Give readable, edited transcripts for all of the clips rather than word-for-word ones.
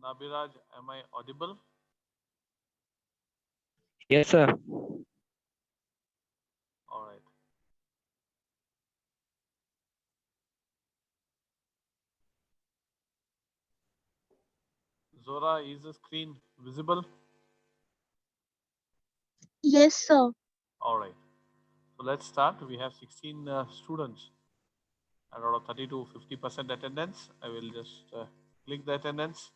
Nabiraj, am I audible? Yes, sir. All right. Zora, is the screen visible? Yes, sir. All right. So let's start. We have 16 students and out of 30 to 50% attendance. I will just click the attendance.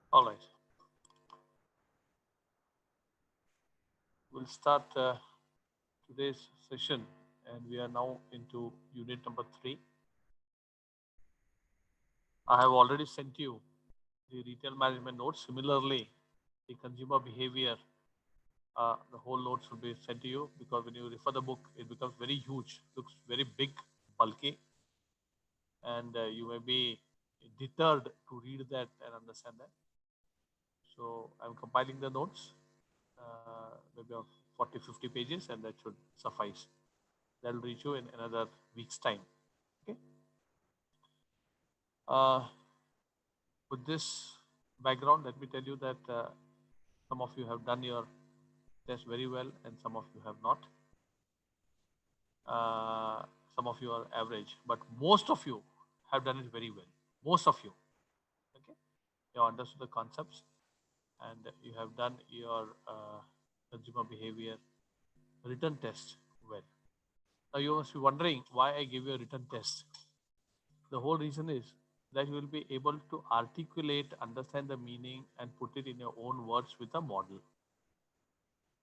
All right. We'll start today's session and we are now into unit number 3. I have already sent you the retail management notes. Similarly, the consumer behavior, the whole notes will be sent to you because when you refer the book, it becomes very huge, looks very big, bulky, and you may be deterred to read that and understand that. So I'm compiling the notes, maybe of 40, 50 pages, and that should suffice. That will reach you in another week's time. Okay. Uh, with this background, let me tell you that some of you have done your test very well, and some of you have not. Uh, some of you are average, but most of you have done it very well. Most of you, okay, you have understood the concepts, and you have done your consumer behavior written test well. Now you must be wondering why I give you a written test. The whole reason is that you will be able to articulate, understand the meaning, and put it in your own words with a model.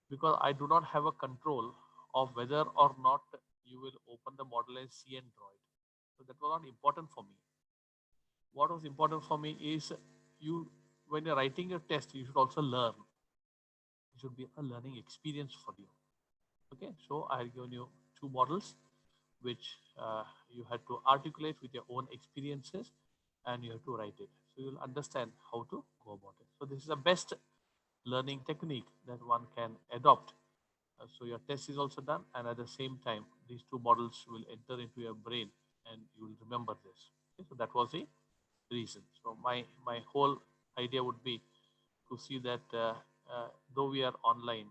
Because I do not have a control of whether or not you will open the model and see and draw it. So that was not important for me. What was important for me is you, when you're writing your test, you should also learn. It should be a learning experience for you. Okay, so I had given you 2 models which you had to articulate with your own experiences and you have to write it. So you'll understand how to go about it. So this is the best learning technique that one can adopt. So your test is also done, and at the same time, these 2 models will enter into your brain, and you will remember this. Okay, so that was the reason. So my whole idea would be to see that though we are online,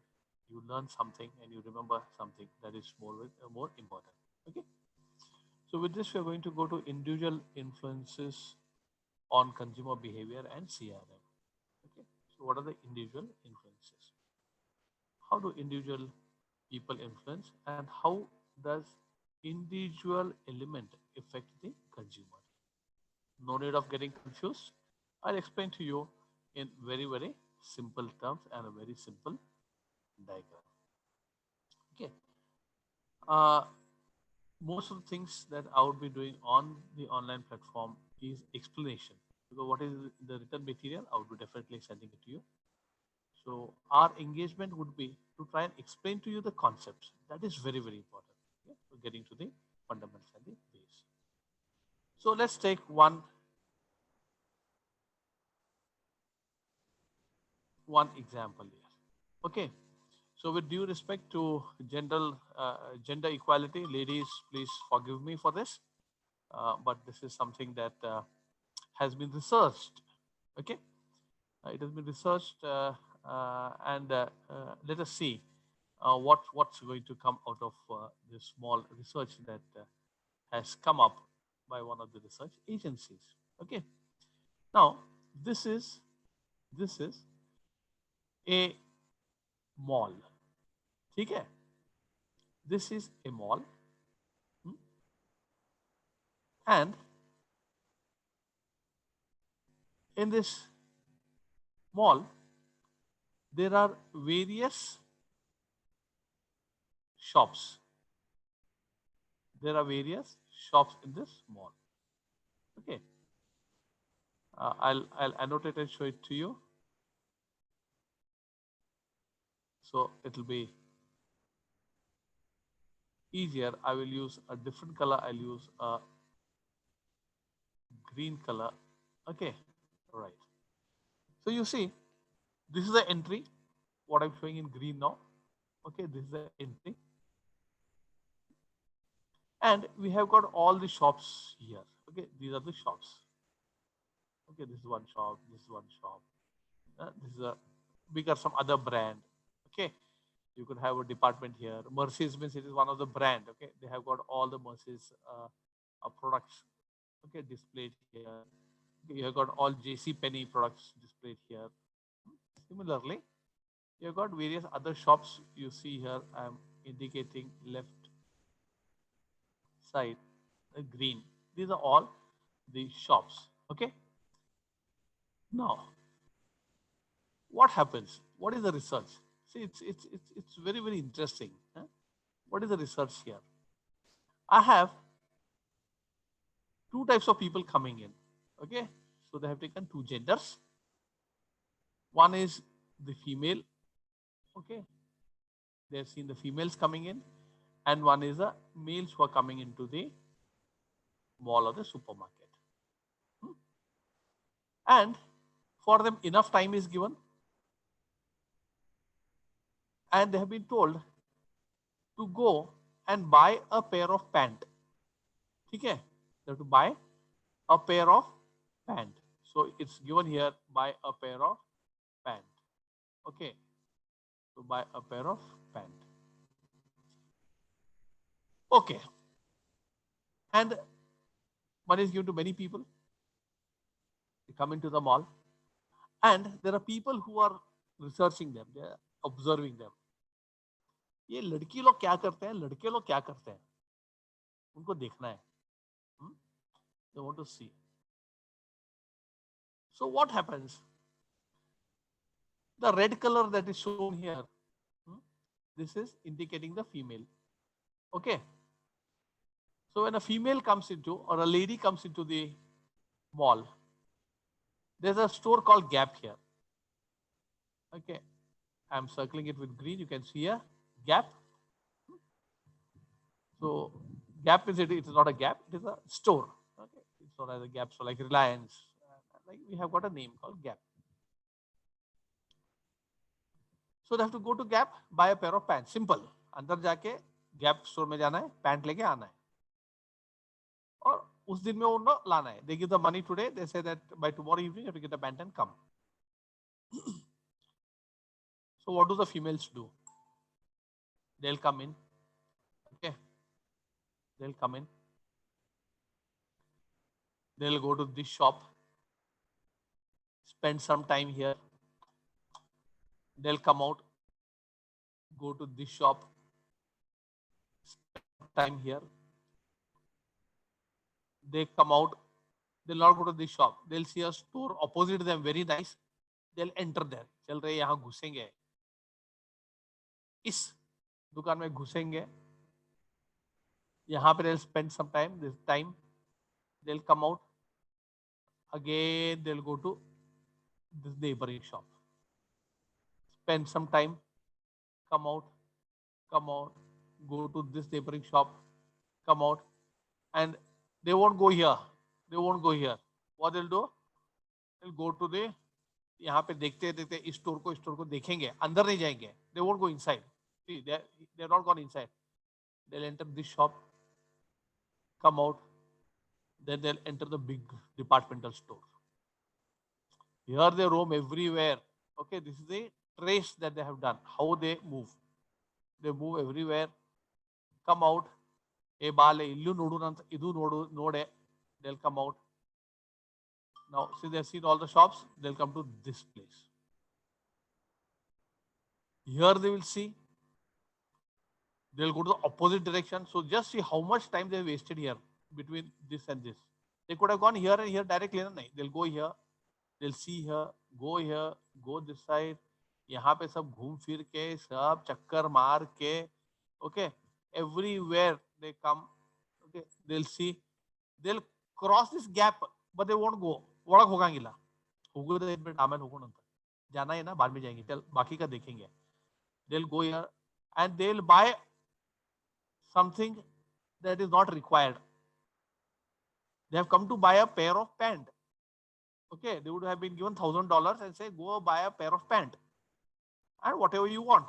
you learn something and you remember something that is more important. Okay. So with this, we are going to go to individual influences on consumer behavior and CRM. Okay. So what are the individual influences? How do individual people influence and how does individual element affect the consumer? No need of getting confused. I'll explain to you in very, very simple terms and a very simple diagram. Okay. Uh, most of the things that I would be doing on the online platform is explanation. Because what is the written material, I would be definitely sending it to you. So our engagement would be to try and explain to you the concepts. That is very, very important. Okay? So getting to the fundamentals and the base. So let's take one example here. Okay. So with due respect to gender equality, ladies, please forgive me for this. But this is something that has been researched. Okay. It has been researched, and let us see what's going to come out of this small research that has come up by one of the research agencies. Okay. Now this is a mall. Okay. This is a mall, hmm, and in this mall there are various shops. There are various shops in this mall. Okay, I'll annotate and show it to you. So it will be easier. I will use a different color. I'll use a green color. Okay, right. So you see, this is the entry. What I'm showing in green now. Okay, this is the entry. And we have got all the shops here. Okay, these are the shops. Okay, this is one shop. This is one shop. This is a bigger some other brand. Okay, you could have a department here. Mercedes means it is one of the brand. Okay, they have got all the Mercedes products. Okay, displayed here. Okay, you have got all JC Penney products displayed here. Similarly, you have got various other shops. You see here, I am indicating left side, green. These are all the shops. Okay. Now, what happens? What is the research? See, it's very interesting. Huh? What is the research here? I have two types of people coming in. Okay, so they have taken two genders. One is the female. Okay, they have seen the females coming in, and one is the males who are coming into the mall or the supermarket. And for them, enough time is given, and they have been told to go and buy a pair of pant. Okay, they have to buy a pair of pant. So it's given here, buy a pair of pant. Okay, so buy a pair of pant. Okay, and money is given to many people. They come into the mall, and there are people who are researching them. They are observing them. ये लड़की लोग क्या करते हैं, लड़के लोग क्या करते हैं, उनको देखना है. They want to see. So what happens? The red color that is shown here, this is indicating the female. Okay. So when a female comes into, or a lady comes into the mall, there's a store called Gap here. Okay. I'm circling it with green. You can see here, Gap. So Gap is it's not a Gap, it is a store. Okay. It's not as a Gap, so like Reliance. Like we have got a name called Gap. So they have to go to Gap, buy a pair of pants. Simple. अंदर जाके Gap store में जाना है, pant लेके आना है. और उस दिन में वो लाना है. They give the money today. They say that by tomorrow evening you have to get a pant and come. So what do the females do? They'll come in. Okay. They'll come in. They'll go to this shop. Spend some time here. They'll come out. Go to this shop. Spend time here. They come out. They'll not go to this shop. They'll see a store opposite them, very nice. They'll enter there. चल रहे यहाँ घुसेंगे. इस दुकान में घुसेंगे. यहाँ पे they'll spend some time. This time they'll come out. Again they'll go to this neighboring shop. Spend some time. Come out. Come out. Go to this neighboring shop. Come out. And they won't go here. They won't go here. What they'll do? They'll go to the यहाँ पे देखते देखते इस store को देखेंगे, अंदर नहीं जाएंगे. They won't go inside. See, they're not gone inside. They'll enter this shop, come out, then they'll enter the big departmental store. Here they roam everywhere. Okay, this is the trace that they have done. How they move. They move everywhere. Come out. ए बाल है इल्लू नोडू इदू नोडू node है. They'll come out. Now, see, they've seen all the shops. They'll come to this place. Here they will see. They'll go to the opposite direction. So just see how much time they wasted here between this and this. They could have gone here and here directly. No, they'll go here. They'll see here. Go this side. यहाँ पे सब घूम फिर के सब चक्कर मार के Okay, everywhere they come, okay, they'll see, they'll cross this gap, but they won't go. ಒಳಗೆ ಹೋಗಂಗಿಲ್ಲ. ಹೋಗೋದೇ ಬಿಟ್ಟು ಆಮೇಲೆ ಹೋಗೋಣ ಅಂತ. जाना है ना, बाद में जाएंगे, चल बाकी का देखेंगे. They'll go here and they'll buy something that is not required. They have come to buy a pair of pant. Okay, they would have been given $1,000 and say, go buy a pair of pant and whatever you want.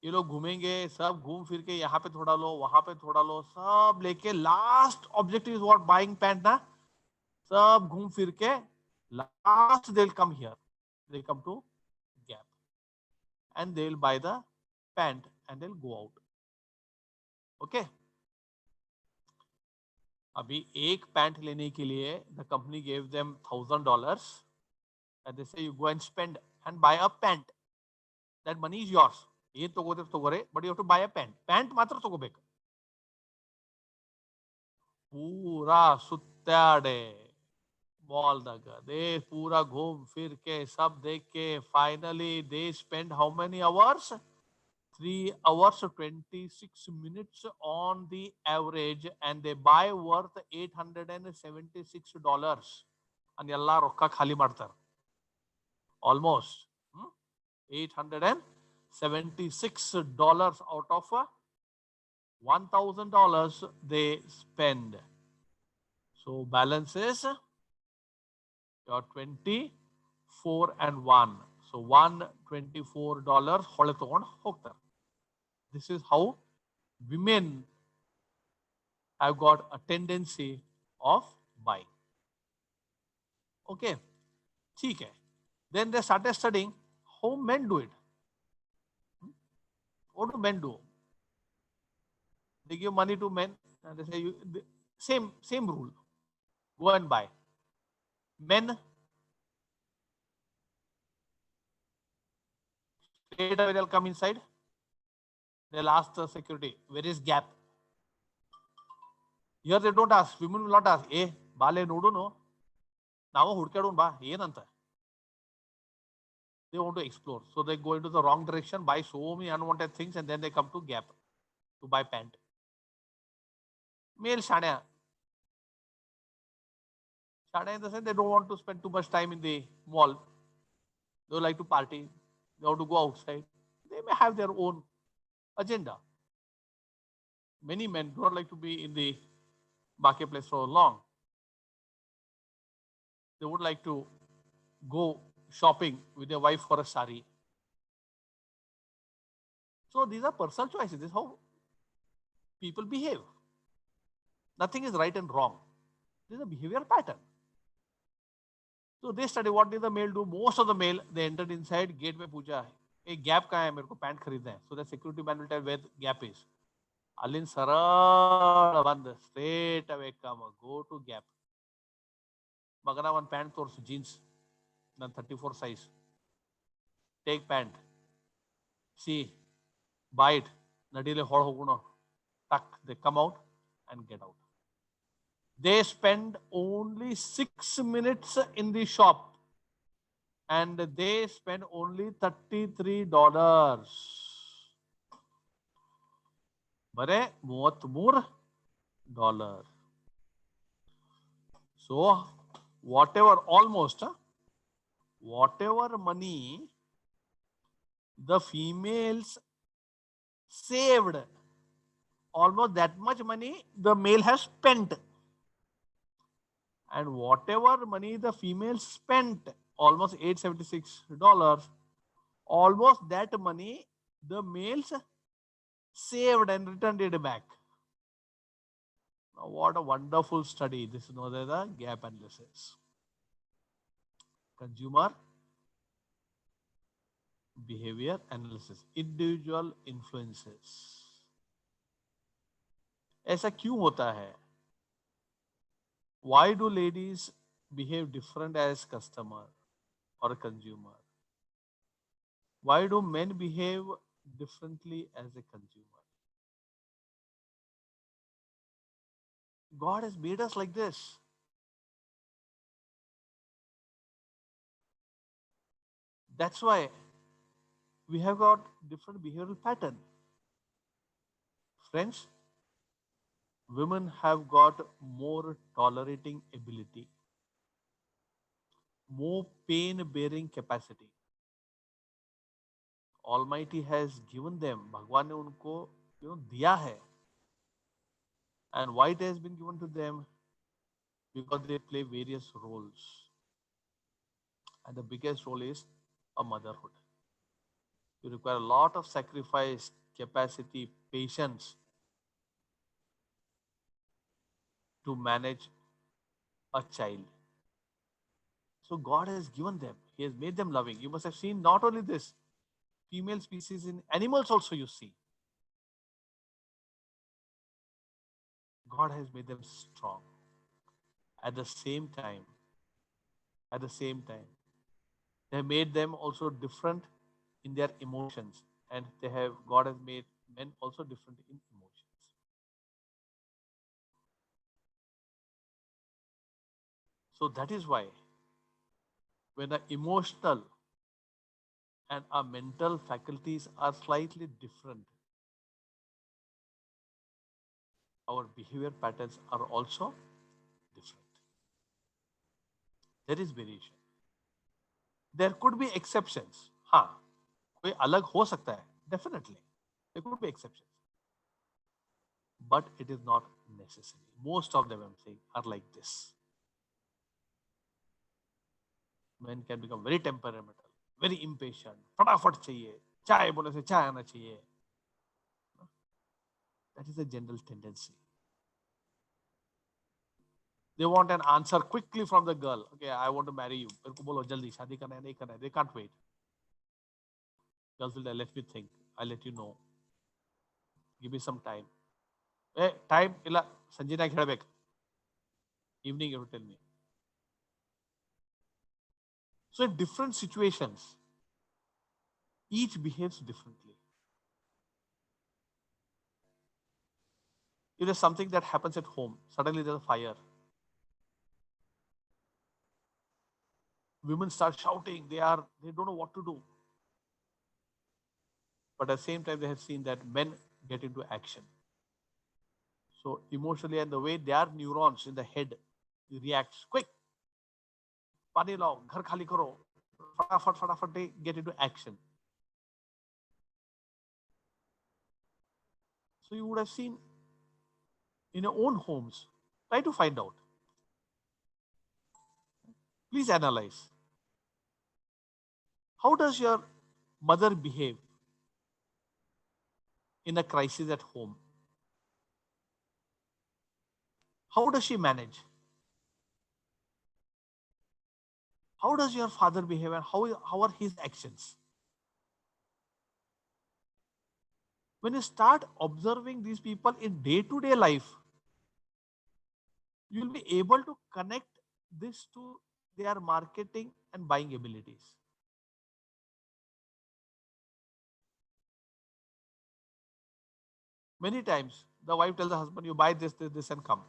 ये लोग घूमेंगे, सब घूम फिर के यहाँ पे थोड़ा लो, वहां पे थोड़ा लो, सब लेके last objective is what, buying pant ना. सब घूम फिर के last they will come here, they come to Gap and they will buy the pant and they will go out. Okay, अभी एक पैंट लेने के लिए the company gave them $1,000 and they say you go and spend and buy a pant. That money is yours. ये तगोरे, but you have to buy a pant. Pant मात्र तगोಬೇಕು. पूरा सुत्ताडे मॉलದಾಗ they पूरा घूम फिर के सब देख के finally they spend how many hours? 3 hours 26 minutes on the average and they buy worth $876 and ಎಲ್ಲ ರೊಕ್ಕ ಖಾಲಿ ಮಾಡ್ತಾರೆ. Almost $876 out of $1,000 they spend. So balance is your 24 and 1. So $124 ಹೊಳೆ ತಗೊಂಡು ಹೋಗ್ತಾರೆ. This is how women have got a tendency of buying. Okay, ठीक है. Then they started studying how men do it. What do men do? They give money to men and they say, same rule, go and buy. Men straight away they'll come inside, they'll ask the security, where is gap? Here they don't ask, women will not ask, ಬಾಲೆ ನೋಡು ನಾವು ಹುಡ್ಕಾಡೋಣ ಬಾ ಏನಂತ. They want to explore, so they go into the wrong direction, buy so many unwanted things and then they come to gap to buy pant. Male shadya in the sense they don't want to spend too much time in the mall. They like to party, they want to go outside, they may have their own agenda. Many men do not like to be in the marketplace for long. They would like to go shopping with their wife for a sari. So these are personal choices. This is how people behave. Nothing is right and wrong. This is a behavior pattern. So they study what did the male do. Most of the male, they entered inside, gate mein पूछा, एक gap कहाँ है, मेरे को pant खरीदना है. So the security man will tell where the gap is. अलिन सरल बंद, straight away come, go to gap. मगना one pant तोर्सु jeans, nan 34 size. Take pant. See, buy it. Nadile hol hoguno. Tuck. They come out and get out. They spend only 6 minutes in the shop and they spend only $33. Bare $33. So whatever money the females saved, almost that much money the male has spent. And whatever money the female spent, almost $876, almost that money the males saved and returned it back. Now, what a wonderful study. This is known as the gap analysis. Consumer behavior analysis, individual influences. ऐसा क्यों होता है? Why do ladies behave different as customer or consumer? Why do men behave differently as a consumer? God has made us like this. That's why we have got different behavioral pattern. Friends, women have got more tolerating ability, more pain bearing capacity. Almighty has given them, भगवान ने उनको दिया है. And why it has been given to them? Because they play various roles. And the biggest role is a motherhood. You require a lot of sacrifice, capacity, patience to manage a child. So God has given them. He has made them loving. You must have seen not only this, female species in animals also you see. God has made them strong. At the same time, they have made them also different in their emotions. And God has made men also different in emotions. So that is why when the emotional and our mental faculties are slightly different, our behavior patterns are also different. There is variation. There could be exceptions. हाँ, कोई अलग हो सकता है. Definitely, there could be exceptions, but it is not necessary. Most of them, I'm saying, are like this. Men can become very temperamental, very impatient. फटाफट चाहिए, चाय बोले से चाय आना चाहिए. That is a general tendency. They want an answer quickly from the girl. Okay, I want to marry you. मेरे को बोलो जल्दी शादी करना है नहीं करना है. They can't wait. Girls will say, let me think. I'll let you know. Give me some time. Hey, time ಇಲ್ಲ ಸಂಜೆನಾಗ ಹೇಳ್ಬೇಕು. Evening you tell me. So in different situations, each behaves differently. If there's something that happens at home, suddenly there's a fire. Women start shouting. They don't know what to do. But at the same time, they have seen that men get into action. So emotionally, and the way their neurons in the head reacts quick. पानी लाओ, घर खाली करो, फटाफट they get into action. So you would have seen in your own homes. Try to find out. Please analyze. How does your mother behave in a crisis at home? How does she manage? How does your father behave and how are his actions? When you start observing these people in day-to-day life, you will be able to connect this to their marketing and buying abilities. Many times, the wife tells the husband, you buy this, and come.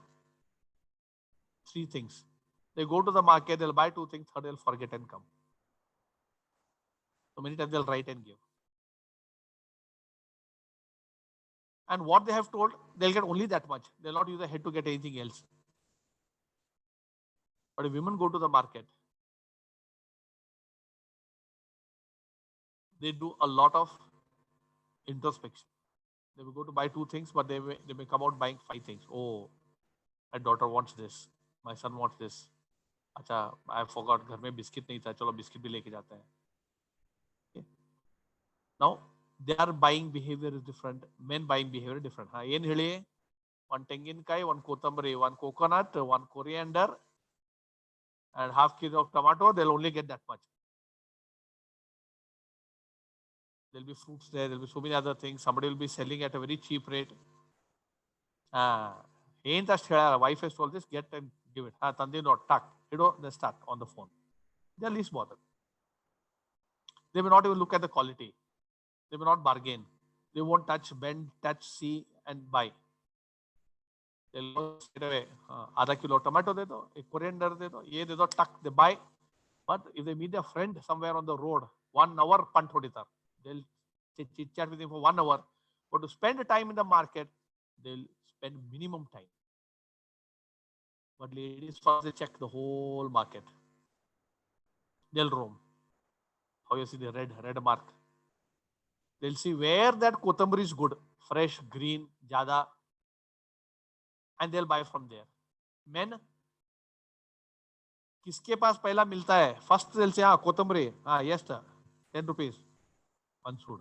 3 things. They go to the market, they'll buy 2 things, third they'll forget and come. So many times they'll write and give. And what they have told, they'll get only that much. They'll not use the head to get anything else. But if women go to the market, they do a lot of introspection. They will go to buy 2 things, but they may come out buying 5 things. Oh, my daughter wants this. My son wants this. अच्छा, I forgot, घर में biscuit नहीं था, चलो biscuit भी लेके जाते हैं. Okay. Now, their buying behavior is different. Men buying behavior is different. हाँ, ಏನು ಹೇಳಿ? 1 ತೆಂಗಿನಕಾಯಿ, 1 ಕೊತ್ತಂಬರಿ, 1 coconut, 1 coriander, and half kilo of tomato. They'll only get that much. There'll be fruits there. There'll be so many other things. Somebody will be selling at a very cheap rate. Ain't that wife has told this, get and give it. Tandi not tuck. They start on the phone. They're least bothered. They may not even look at the quality. They may not bargain. They won't touch, bend, touch, see, and buy. They'll go straight away. आधा kilo tomato दे दो, एक coriander दे दो, ये दे दो, tuck, they buy. But if they meet a friend somewhere on the road, 1 hour punt they'll chit chat with him for 1 hour. But to spend time in the market, they'll spend minimum time. But ladies first they check the whole market. They'll roam. How you see the red mark. They'll see where that kothambari is good, fresh, green, jada, and they'll buy from there. Men, किसके पास पहला मिलता है? First they'll say, हाँ कोथंबरी, हाँ yes, 10 rupees, one sud.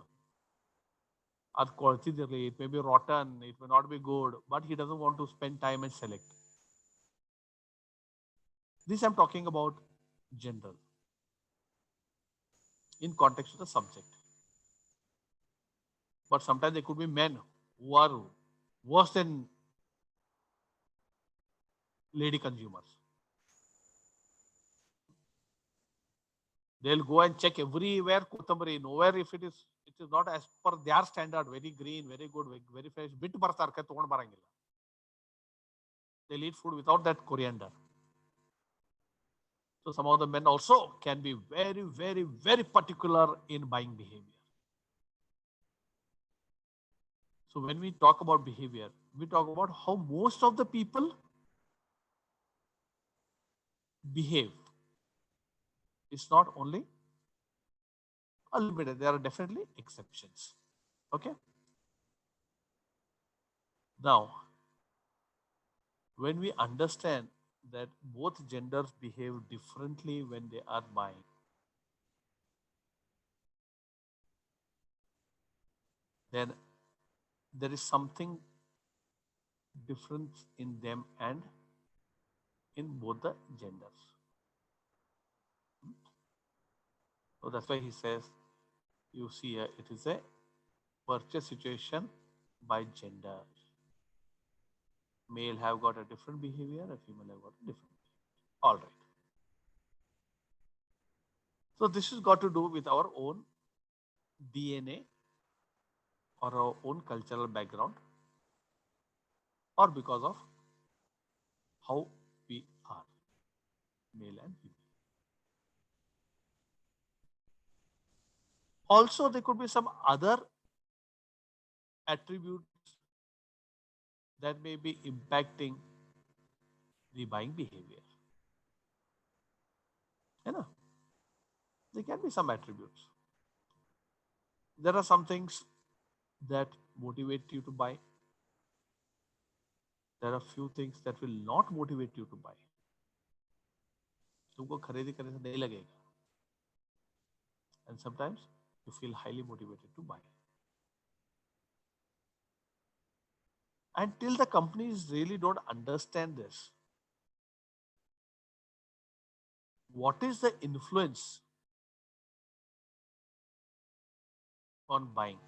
It may be rotten, it may not be good, but he doesn't want to spend time and select. This I'm talking about general, in context of the subject. But sometimes there could be men who are worse than lady consumers. They'll go and check everywhere kothambari, nowhere if it is not as per their standard, very green, very good, very fresh, bit bartarka ತಗೊಂಡು ಬರಂಗಿಲ್ಲ. They'll eat food without that coriander. So some of the men also can be very, very, very particular in buying behavior. So when we talk about behavior, we talk about how most of the people behave. It's not only a little bit, there are definitely exceptions. Okay. Now, when we understand that both genders behave differently when they are buying, then there is something different in them and in both the genders. So that's why he says, you see here, it is a purchase situation by gender. Male have got a different behavior, a female have got a different behavior. All right. So this has got to do with our own DNA or our own cultural background, or because of how we are, male and female. Also, there could be some other attributes that may be impacting the buying behavior. You know, there can be some attributes. There are some things that motivate you to buy. There are few things that will not motivate you to buy. तुमको खरीदी करने से नहीं लगेगा. And sometimes you feel highly motivated to buy. Until the companies really don't understand this, what is the influence on buying?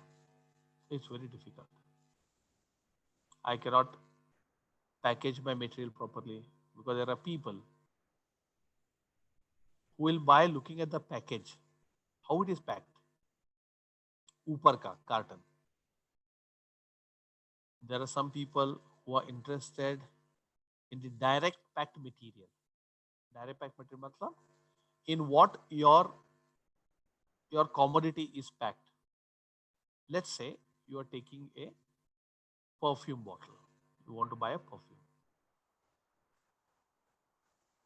It's very difficult. I cannot package my material properly because there are people who will buy looking at the package, how it is packed. Upar ka carton. There are some people who are interested in the direct packed material. Direct packed material matlab in what your commodity is packed. Let's say you are taking a perfume bottle. You want to buy a perfume.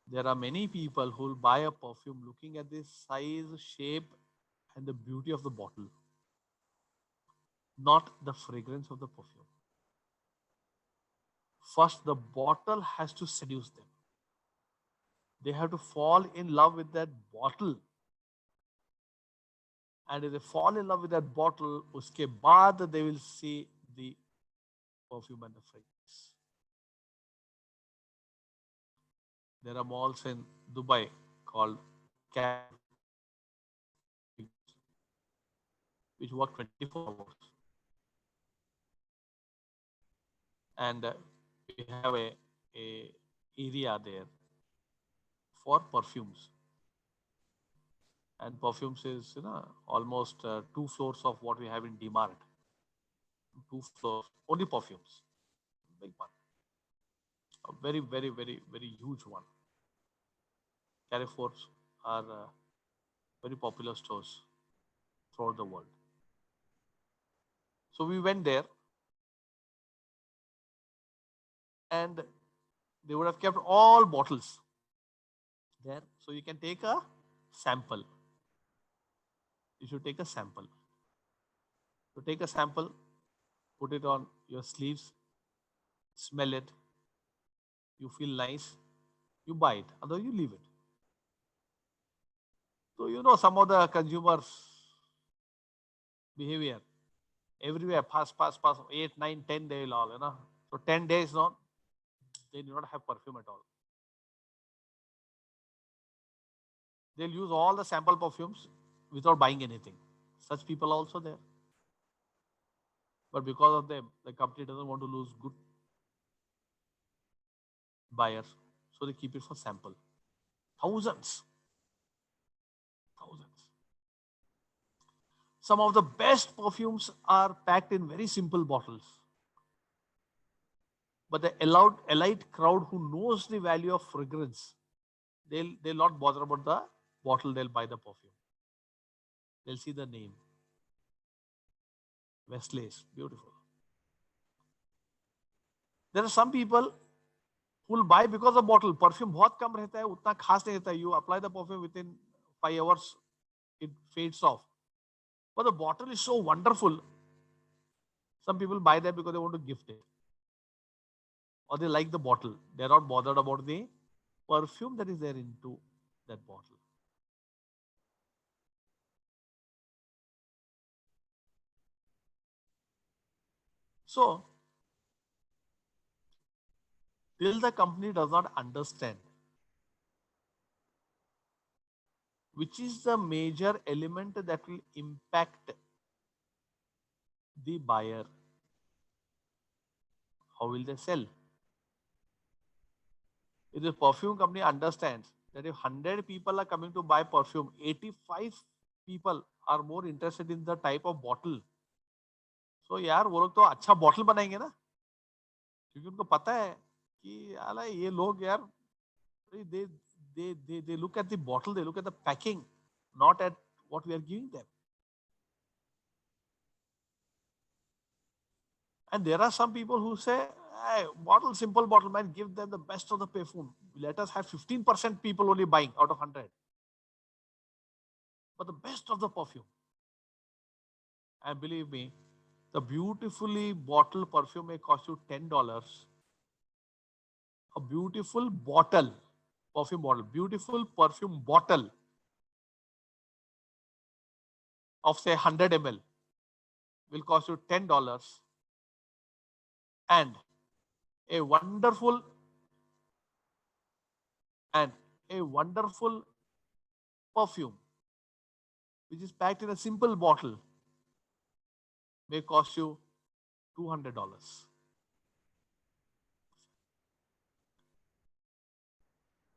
There are many people who will buy a perfume looking at the size, shape, and the beauty of the bottle, not the fragrance of the perfume. First, the bottle has to seduce them. They have to fall in love with that bottle. And if they fall in love with that bottle, uske baad they will see the perfume and the fragrance. There are malls in Dubai called Cab, which work 24 hours. And we have a area there for perfumes. And perfumes is almost 2 floors of what we have in DMart. 2 floors, only perfumes. Big one. A very, very, very, very huge one. Carrefours are very popular stores throughout the world. So we went there and they would have kept all bottles there. So you can take a sample. You should take a sample. So take a sample, put it on your sleeves, smell it. You feel nice, you buy it. Otherwise, you leave it. So you know some of the consumers' behavior everywhere. Pass. 8, 9, 10 days all, you know. So 10 days no, they do not have perfume at all. They'll use all the sample perfumes without buying anything. Such people also there. But because of them, the company doesn't want to lose good buyers. So they keep it for sample. Thousands. Thousands. Some of the best perfumes are packed in very simple bottles. But the elite crowd who knows the value of fragrance, they'll not bother about the bottle, they'll buy the perfume. They'll see the name. Westlace, beautiful. There are some people who will buy because of bottle. Perfume बहुत कम रहता है, उतना खास नहीं रहता है. You apply the perfume within 5 hours, it fades off. But the bottle is so wonderful. Some people buy that because they want to gift it. Or they like the bottle. They're not bothered about the perfume that is there into that bottle. So, till the company does not understand which is the major element that will impact the buyer, how will they sell? If the perfume company understands that if 100 people are coming to buy perfume, 85 people are more interested in the type of bottle. So यार वो लोग तो अच्छा bottle बनाएंगे ना, क्योंकि उनको पता है कि यार ये लोग यार they they look at the bottle, they look at the packing, not at what we are giving them. And there are some people who say, hey, bottle, simple bottle, man, give them the best of the perfume. Let us have 15% people only buying out of 100. But the best of the perfume. And believe me, the beautifully bottled perfume may cost you $10. A beautiful bottle, perfume bottle, beautiful perfume bottle of say 100 ml will cost you $10. And a wonderful and a wonderful perfume which is packed in a simple bottle may cost you $200.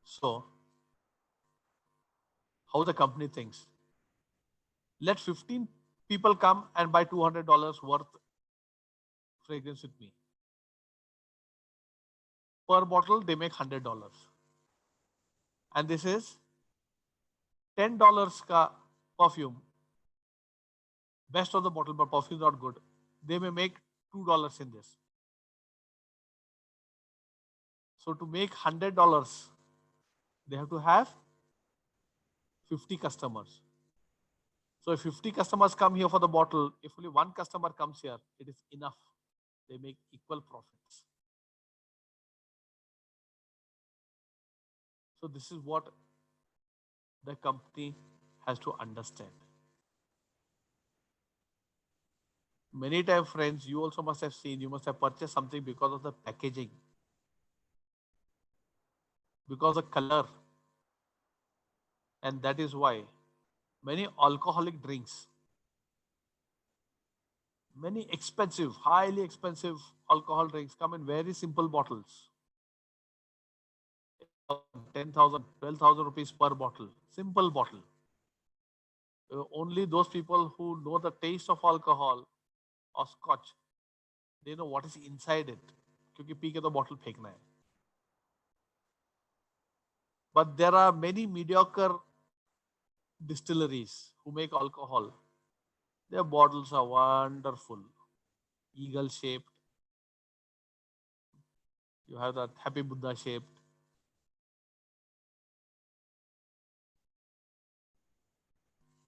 So, how the company thinks? Let 15 people come and buy $200 worth fragrance with me. Per bottle, they make $100. And this is $10 ka perfume. Best of the bottle, but perfume is not good. They may make $2 in this. So to make $100, they have to have 50 customers. So if 50 customers come here for the bottle, if only one customer comes here, it is enough. They make equal profits. So this is what the company has to understand. Many times, friends, you also must have seen, you must have purchased something because of the packaging, because of color. And that is why many alcoholic drinks, many expensive, highly expensive alcohol drinks come in very simple bottles. 10,000, 12,000 rupees per bottle. Simple bottle. Only those people who know the taste of alcohol or scotch, they know what is inside it. क्योंकि P के तो bottle फेंकना है. But there are many mediocre distilleries who make alcohol. Their bottles are wonderful, eagle shaped, You have that happy Buddha shaped,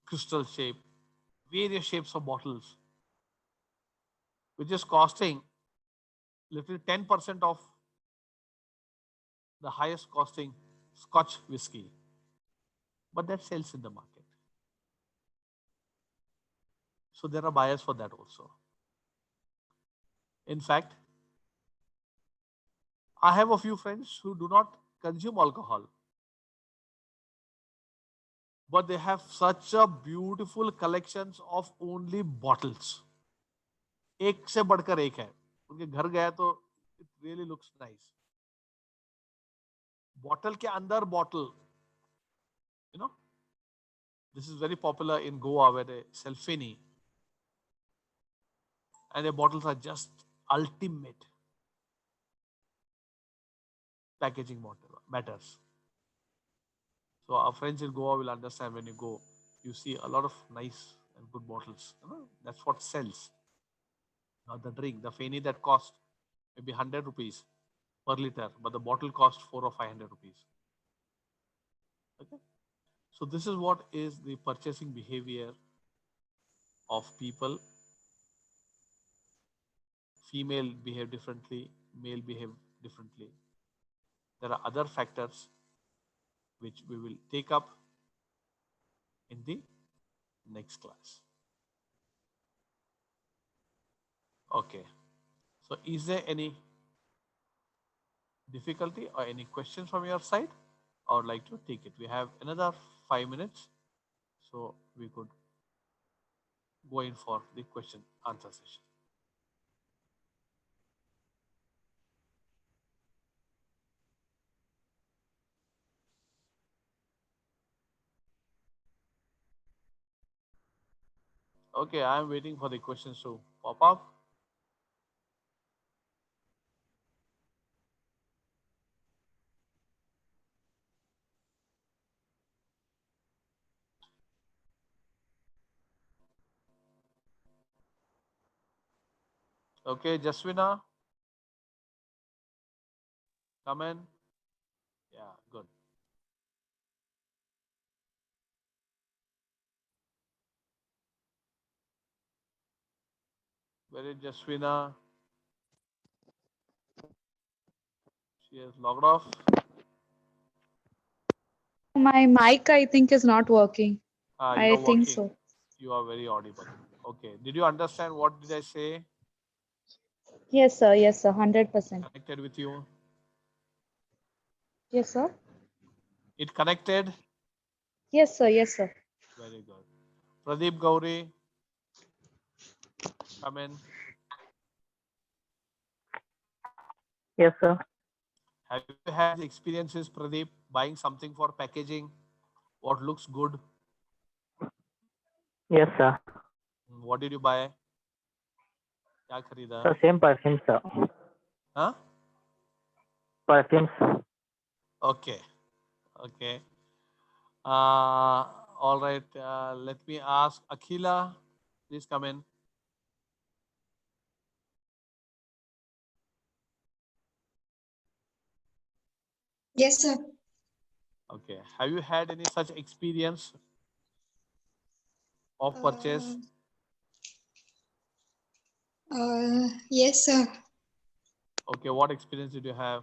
crystal shape, various shapes of bottles, which is costing literally 10% of the highest costing Scotch whiskey, but that sells in the market. So there are buyers for that also. In fact, I have a few friends who do not consume alcohol, but they have such a beautiful collections of only bottles. एक से बढ़कर एक है. उनके घर गया तो it really looks nice. Bottle के अंदर bottle, you know, this is very popular in Goa where they sell Fini, and the bottles are just ultimate. Packaging matters. So our friends in Goa will understand when you go, you see a lot of nice and good bottles. You know, that's what sells. Now the drink, the Feni that cost maybe 100 rupees per liter, but the bottle cost 4 or 500 rupees. Okay. So this is what is the purchasing behavior of people. Female behave differently, male behave differently. There are other factors which we will take up in the next class. Okay. So is there any difficulty or any questions from your side? I would like to take it. We have another 5 minutes, so we could go in for the question answer session. Okay, I am waiting for the questions to pop up. Okay, Jaswina, come in. Yeah, good. Where is Jaswina? She has logged off. My mic, I think, is not working. I You're think working. so. You are very audible. Okay. Did you understand what did I say? Yes, sir. Yes, sir. 100%. Connected with you? Yes, sir. It connected? Yes, sir. Yes, sir. Very good. Pradeep Gauri, come in. Yes, sir. Have you had experiences, Pradeep, buying something for packaging? What looks good? Yes, sir. What did you buy? क्या खरीदा? So same perfume, sir. Huh? Perfumes. Okay. Okay. All right. Let me ask Akhila. Please come in. Yes, sir. Okay. Have you had any such experience of purchase? Yes, sir. Okay. What experience did you have?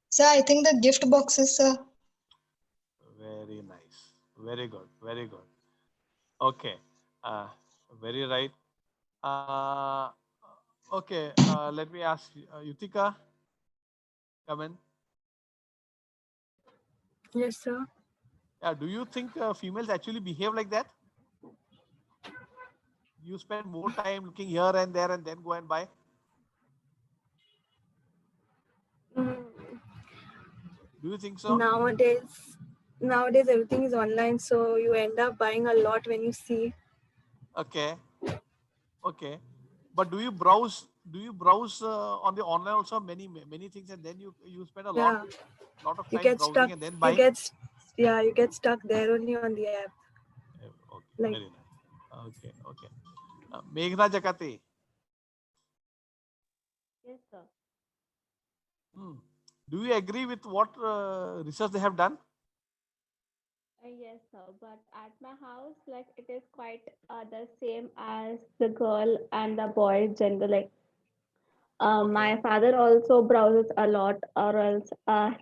Sir, I think the gift boxes, sir. Very nice. Very good. Very good. Okay. Very right. Okay. Let me ask Yutika. Come in. Yes, sir. Yeah. Do you think females actually behave like that? You spend more time looking here and there and then go and buy? Mm, Do you think so? nowadays everything is online, so you end up buying a lot when you see. Okay. Okay. But do you browse? Do you browse on the online also many things, and then you spend a Yeah, lot of you time get stuck. browsing and then You buying? you get stuck there only on the app. Okay. Like Very nice. Okay. Okay. Meghna Jakati. Yes, sir. Hmm. Do you agree with what research they have done? Yes, sir. But at my house, like it is quite the same as the girl and the boy gender. Like Okay. my father also browses a lot, or else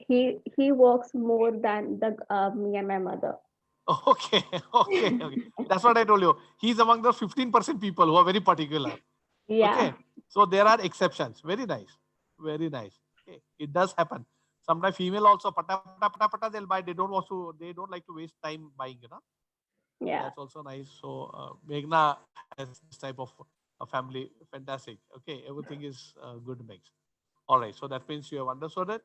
he works more than the me and my mother. Okay, okay, okay. That's what I told you. He's among the 15% people who are very particular. Yeah, Okay. So there are exceptions. Very nice. Very nice. Okay. It does happen. Sometimes female also pata pata pata pata they'll buy. They don't like to waste time buying, you know. So yeah. that's also nice. So Meghna has this type of a family. Fantastic. Okay. Everything is good mix. All right. So that means you have understood it.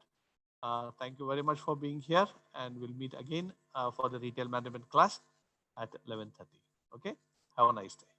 Thank you very much for being here, and we'll meet again for the retail management class at 11:30. Okay. Have a nice day.